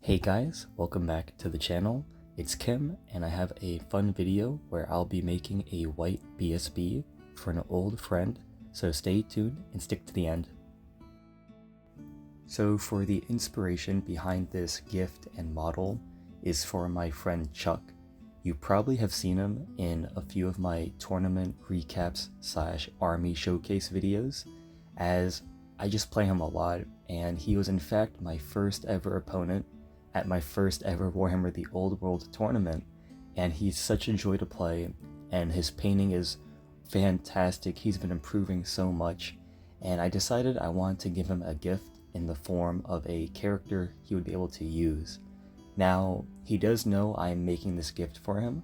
Hey guys, welcome back to the channel. It's Kim and I have a fun video where I'll be making a white BSB for an old friend, so stay tuned and stick to the end. So for the inspiration behind this gift and model is for my friend Chuck. You probably have seen him in a few of my tournament recaps / army showcase videos, as I just play him a lot, and he was in fact my first ever opponent at my first ever Warhammer the Old World tournament, and he's such a joy to play, and his painting is fantastic. He's been improving so much, and I decided I wanted to give him a gift in the form of a character he would be able to use. Now, he does know I am making this gift for him,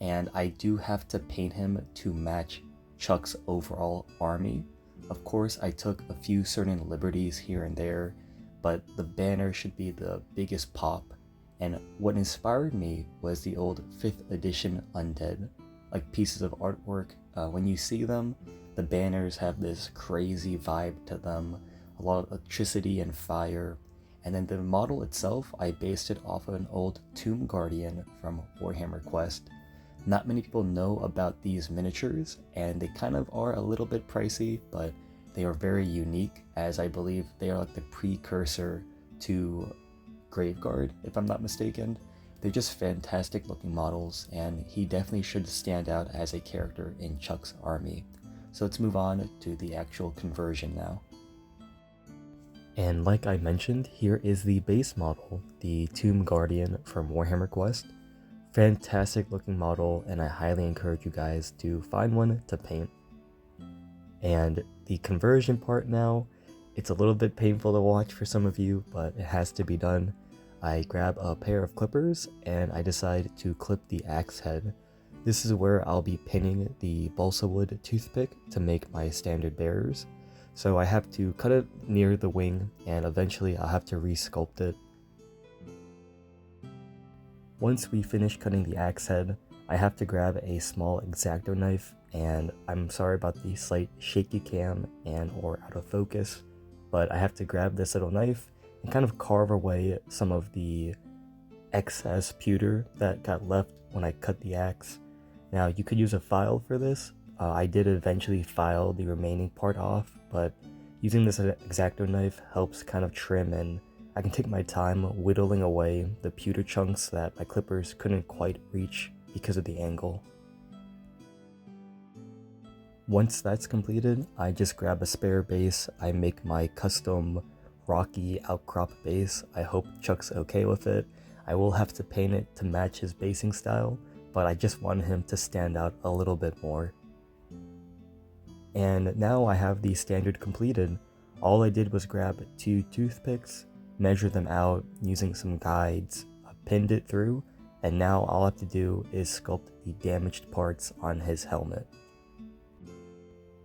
and I do have to paint him to match Chuck's overall army. Of course, I took a few certain liberties here and there, but the banner should be the biggest pop, and what inspired me was the old 5th edition undead, like pieces of artwork. When you see them, the banners have this crazy vibe to them, a lot of electricity and fire, and then the model itself, I based it off of an old Tomb Guardian from Warhammer Quest. Not many people know about these miniatures, and they kind of are a little bit pricey, but they are very unique, as I believe they are like the precursor to Graveguard, if I'm not mistaken. They're just fantastic looking models, and he definitely should stand out as a character in Chuck's army. So let's move on to the actual conversion now. And like I mentioned, here is the base model, the Tomb Guardian from Warhammer Quest. Fantastic looking model, and I highly encourage you guys to find one to paint. And the conversion part now, it's a little bit painful to watch for some of you, but it has to be done. I grab a pair of clippers and I decide to clip the axe head. This is where I'll be pinning the balsa wood toothpick to make my standard bearers. So I have to cut it near the wing, and eventually I'll have to re-sculpt it. Once we finish cutting the axe head, I have to grab a small X-Acto knife, and I'm sorry about the slight shaky cam and or out of focus, but I have to grab this little knife and kind of carve away some of the excess pewter that got left when I cut the axe. Now you could use a file for this. I did eventually file the remaining part off, but using this X-Acto knife helps kind of trim, and I can take my time whittling away the pewter chunks that my clippers couldn't quite reach because of the angle. Once that's completed, I just grab a spare base. I make my custom rocky outcrop base. I hope Chuck's okay with it. I will have to paint it to match his basing style, but I just wanted him to stand out a little bit more. And now I have the standard completed. All I did was grab 2 toothpicks, measure them out using some guides, pinned it through, and now all I have to do is sculpt the damaged parts on his helmet.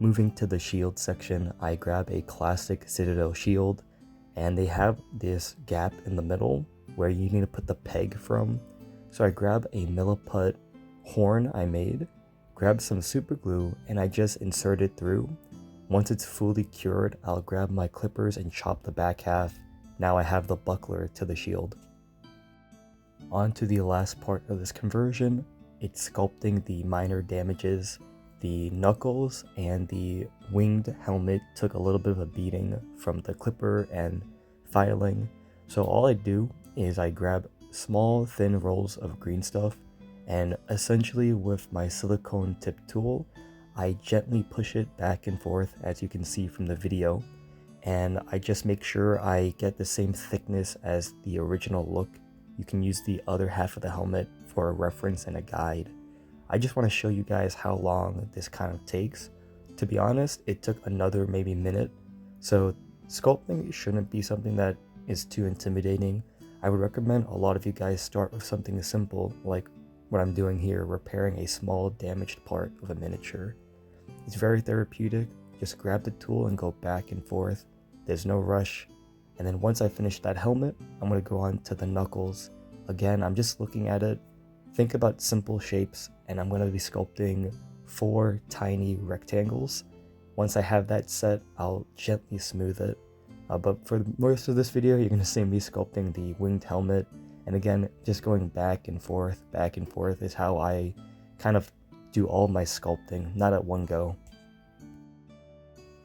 Moving to the shield section, I grab a classic Citadel shield, and they have this gap in the middle where you need to put the peg from. So I grab a milliput horn I made, grab some super glue, and I just insert it through. Once it's fully cured, I'll grab my clippers and chop the back half. Now I have the buckler to the shield. On to the last part of this conversion. It's sculpting the minor damages. The knuckles and the winged helmet took a little bit of a beating from the clipper and filing. So all I do is I grab small thin rolls of green stuff, and essentially with my silicone tip tool, I gently push it back and forth, as you can see from the video, and I just make sure I get the same thickness as the original look. You can use the other half of the helmet for a reference and a guide. I just want to show you guys how long this kind of takes. To be honest, it took another maybe minute, so sculpting shouldn't be something that is too intimidating. I would recommend a lot of you guys start with something simple, like what I'm doing here, repairing a small damaged part of a miniature. It's very therapeutic. Just grab the tool and go back and forth. There's no rush. And then once I finish that helmet, I'm going to go on to the knuckles. Again, I'm just looking at it. Think about simple shapes, and I'm going to be sculpting 4 tiny rectangles. Once I have that set, I'll gently smooth it. But for most of this video, you're going to see me sculpting the winged helmet. And again, just going back and forth is how I kind of do all my sculpting, not at one go.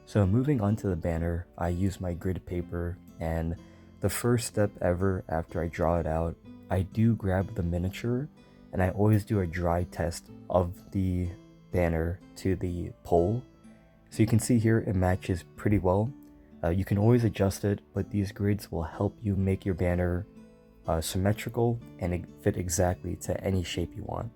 So moving on to the banner, I use my grid paper, and the first step ever after I draw it out, I do grab the miniature, and I always do a dry test of the banner to the pole. So you can see here it matches pretty well. You can always adjust it, but these grids will help you make your banner symmetrical and fit exactly to any shape you want.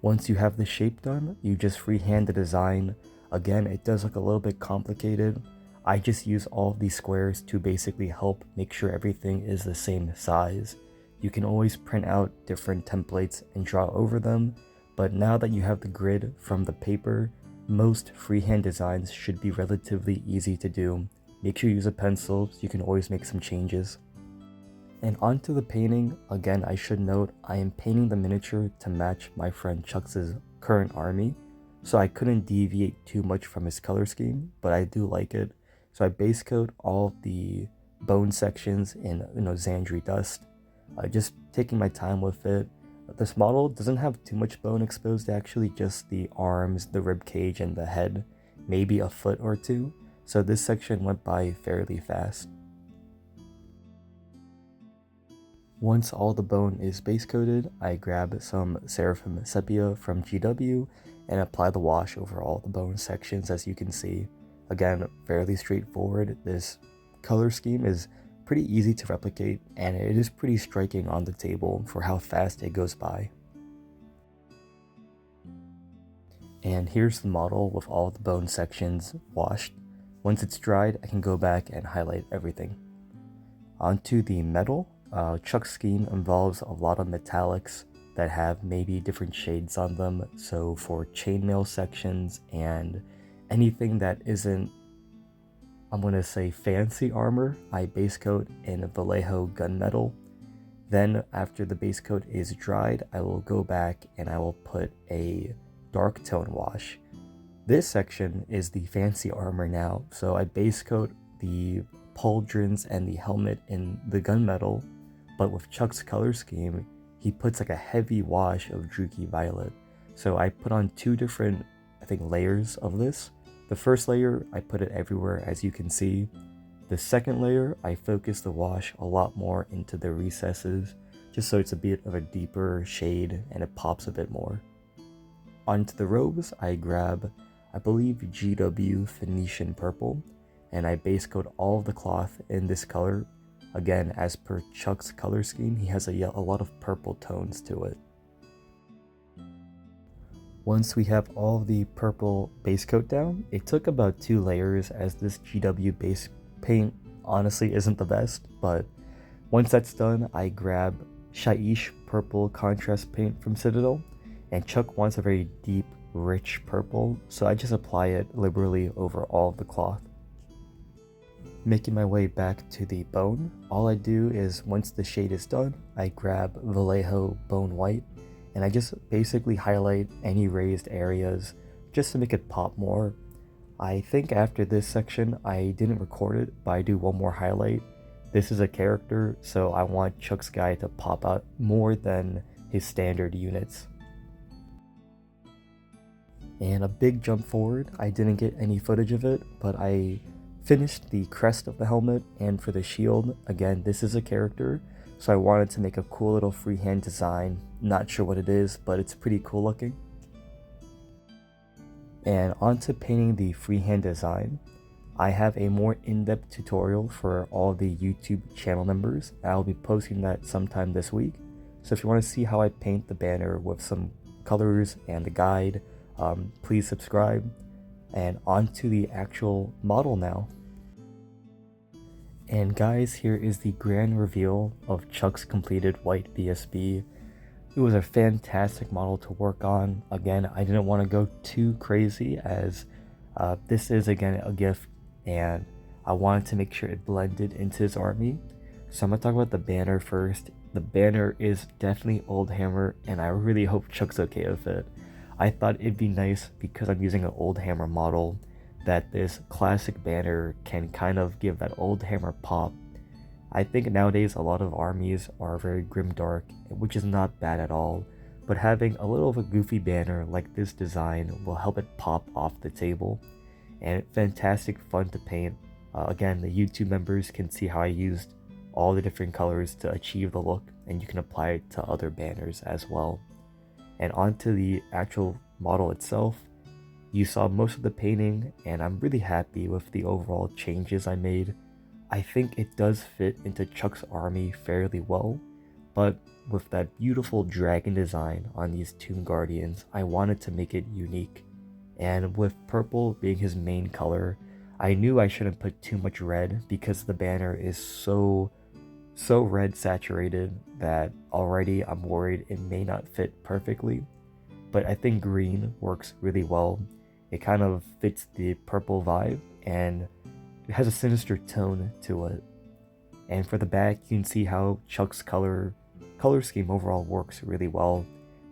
Once you have the shape done, you just freehand the design. Again, it does look a little bit complicated. I just use all of these squares to basically help make sure everything is the same size. You can always print out different templates and draw over them, but now that you have the grid from the paper, most freehand designs should be relatively easy to do. Make sure you use a pencil so you can always make some changes. And onto the painting, again I should note I am painting the miniature to match my friend Chuck's current army, so I couldn't deviate too much from his color scheme, but I do like it. So I base coat all the bone sections in Xandri dust, just taking my time with it. This model doesn't have too much bone exposed, actually, just the arms, the rib cage, and the head, maybe a foot or two, so this section went by fairly fast. Once all the bone is base coated, I grab some Seraphim Sepia from GW and apply the wash over all the bone sections. As you can see, again, fairly straightforward. This color scheme is pretty easy to replicate, and it is pretty striking on the table for how fast it goes by. And here's the model with all the bone sections washed. Once it's dried, I can go back and highlight everything. Onto the metal. Chuck's scheme involves a lot of metallics that have maybe different shades on them, so for chainmail sections and anything that isn't, I'm going to say, fancy armor, I base coat in Vallejo gunmetal. Then after the base coat is dried, I will go back and I will put a dark tone wash. This section is the fancy armor now, so I base coat the pauldrons and the helmet in the gunmetal, but with Chuck's color scheme, he puts like a heavy wash of Druchii Violet. So I put on two different, I think, layers of this. The first layer, I put it everywhere, as you can see. The second layer, I focus the wash a lot more into the recesses, just so it's a bit of a deeper shade and it pops a bit more. Onto the robes, I grab, I believe, GW Phoenician Purple, and I base coat all of the cloth in this color. Again, as per Chuck's color scheme, he has a lot of purple tones to it. Once we have all the purple base coat down, it took about 2 layers, as this GW base paint honestly isn't the best, but once that's done, I grab Shaiish purple contrast paint from Citadel, and Chuck wants a very deep, rich purple, so I just apply it liberally over all of the cloth. Making my way back to the bone, all I do is, once the shade is done, I grab Vallejo Bone White, and I just basically highlight any raised areas just to make it pop more. I think after this section, I didn't record it, but I do one more highlight. This is a character, so I want Chuck's guy to pop out more than his standard units. And a big jump forward, I didn't get any footage of it, but I finished the crest of the helmet, and for the shield, again, this is a character, so I wanted to make a cool little freehand design. Not sure what it is, but it's pretty cool looking. And onto painting the freehand design. I have a more in-depth tutorial for all the YouTube channel members. I'll be posting that sometime this week, so if you want to see how I paint the banner with some colors and the guide, please subscribe. And onto the actual model now. And guys, here is the grand reveal of Chuck's completed Wight BSB. It was a fantastic model to work on. Again, I didn't want to go too crazy, as this is again a gift, and I wanted to make sure it blended into his army. So I'm going to talk about the banner first. The banner is definitely Oldhammer, and I really hope Chuck's okay with it. I thought it'd be nice, because I'm using an Oldhammer model, that this classic banner can kind of give that Oldhammer pop. I think nowadays a lot of armies are very grimdark, which is not bad at all, but having a little of a goofy banner like this design will help it pop off the table. And fantastic fun to paint. Again, the YouTube members can see how I used all the different colors to achieve the look, and you can apply it to other banners as well. And onto the actual model itself, you saw most of the painting, and I'm really happy with the overall changes I made. I think it does fit into Chuck's army fairly well, but with that beautiful dragon design on these Tomb Guardians, I wanted to make it unique. And with purple being his main color, I knew I shouldn't put too much red because the banner is so red saturated that already I'm worried it may not fit perfectly. But I think green works really well. It kind of fits the purple vibe and it has a sinister tone to it. And for the back, you can see how Chuck's color scheme overall works really well.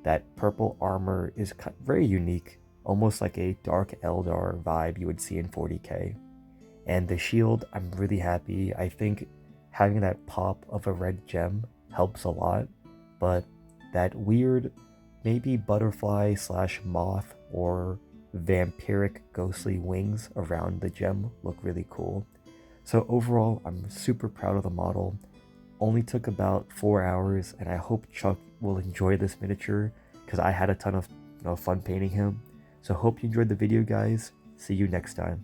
That purple armor is very unique, almost like a Dark Eldar vibe you would see in 40k. And the shield, I'm really happy. I think having that pop of a red gem helps a lot, but that weird, maybe butterfly / moth or vampiric ghostly wings around the gem look really cool. So overall, I'm super proud of the model. Only took about 4 hours, and I hope Chuck will enjoy this miniature because I had a ton of fun painting him. So hope you enjoyed the video, guys. See you next time.